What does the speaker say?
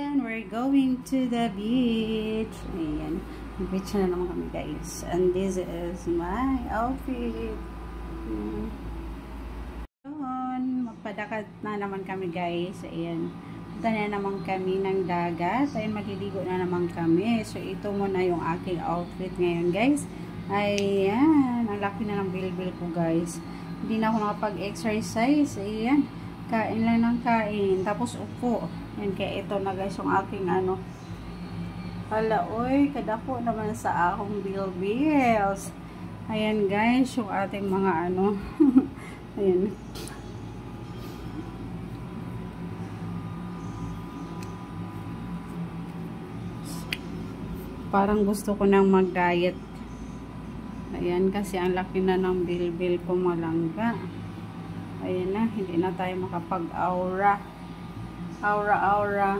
Ayan, we're going to the beach. Ayan, beach na naman kami guys. And this is my outfit. Ayan. Magpadakat na naman kami guys. Ayan, punta na naman kami ng dagat. Ayan, maliligo na naman kami. So, ito muna yung aking outfit ngayon guys. Ayan, ang laki na ng bilbil ko guys. Hindi na ako nakapag-exercise. Ayan, kain lang ng kain. Tapos upo. Ayan, kaya ito na guys yung aking ano. Hala, oy, kadako naman sa akong bilbils. Ayan guys, yung ating mga ano. Ayan. Parang gusto ko nang mag-diet. Ayan, kasi ang laki na ng bilbil ko malangga. Ayan na, hindi na tayo makapag-aura. Aura.